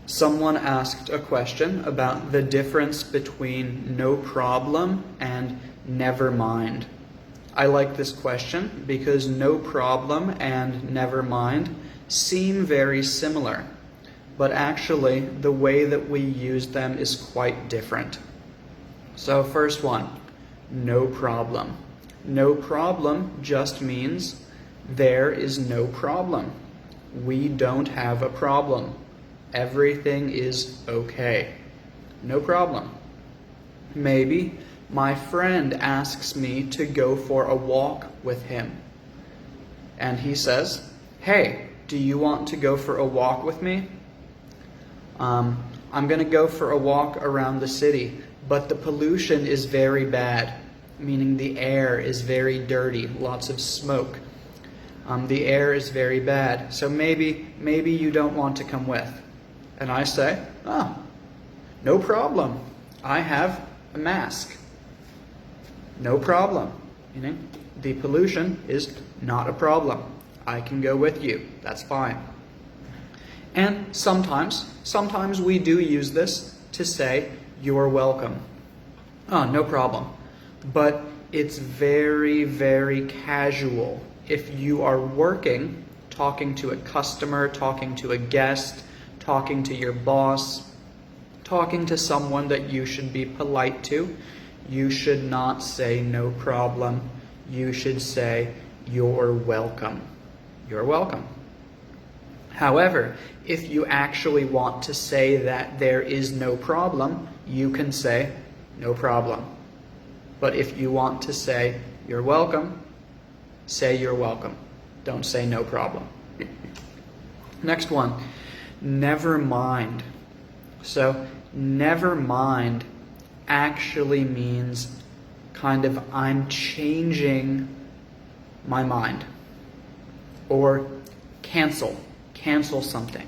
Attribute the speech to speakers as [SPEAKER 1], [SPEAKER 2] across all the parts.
[SPEAKER 1] Someone asked a question about the difference between no problem and never mind. I like this question because no problem and never mind seem very similar, but actually the way that we use them is quite different. So first one, no problem. No problem just means there is no problem. We don't have a problem. Everything is okay. No problem. Maybe my friend asks me to go for a walk with him. And he says, "Hey, do you want to go for a walk with me? I'm going to go for a walk around the city, but the pollution is very bad," meaning the air is very dirty, lots of smoke. The air is very bad, so maybe you don't want to come with. And I say, "Oh, no problem. I have a mask." No problem, meaning the pollution is not a problem. I can go with you. That's fine. And sometimes we do use this to say, "You're welcome." Oh, no problem. But it's very, very casual. If you are working, talking to a customer, talking to a guest, talking to your boss, talking to someone that you should be polite to, you should not say no problem. You should say, "You're welcome." You're welcome. However, if you actually want to say that there is no problem, you can say no problem. But if you want to say you're welcome, say you're welcome. Don't say no problem. Next one, never mind. So never mind actually means kind of I'm changing my mind. Or cancel something.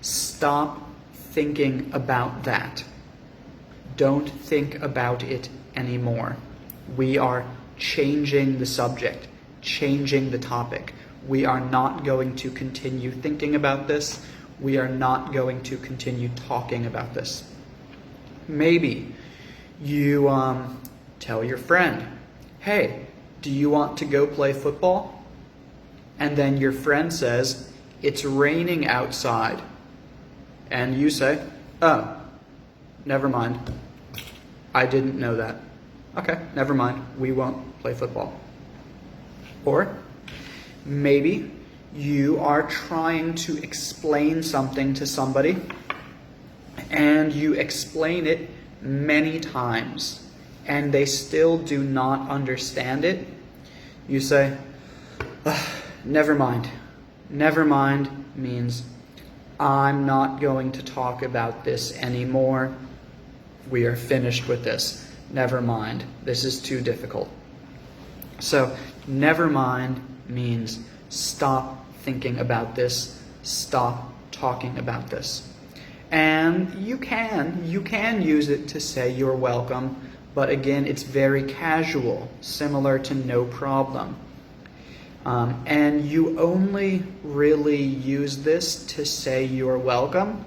[SPEAKER 1] Stop thinking about that. Don't think about it anymore. We are changing the subject, changing the topic. We are not going to continue thinking about this. We are not going to continue talking about this. Maybe you tell your friend, "Hey, do you want to go play football?" And then your friend says, "It's raining outside." And you say, "Oh, never mind. I didn't know that. Okay, never mind. We won't play football." Or maybe you are trying to explain something to somebody and you explain it many times and they still do not understand it. You say, "Never mind." Never mind means I'm not going to talk about this anymore. We are finished with this. Never mind. This is too difficult. So, never mind means stop thinking about this. Stop talking about this. And you can use it to say you're welcome, but again, it's very casual, similar to no problem. And you only really use this to say you're welcome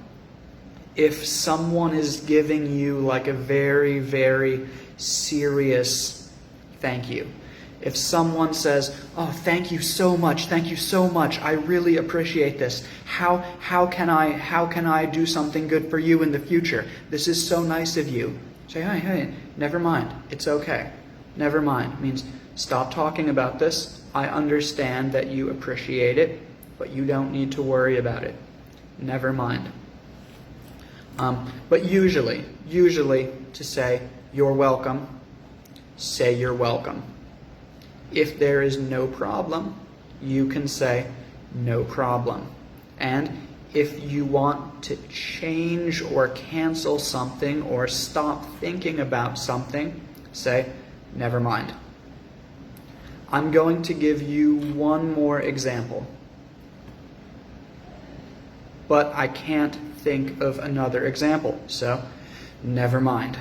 [SPEAKER 1] if someone is giving you like a very, very serious thank you. If someone says, "Oh, thank you so much, I really appreciate this. How can I do something good for you in the future? This is so nice of you." Say, hey, never mind, it's okay. Never mind means stop talking about this. I understand that you appreciate it, but you don't need to worry about it. Never mind. But usually to say you're welcome, say you're welcome. If there is no problem, you can say no problem. And if you want to change or cancel something or stop thinking about something, say never mind. I'm going to give you one more example, but I can't think of another example, so never mind.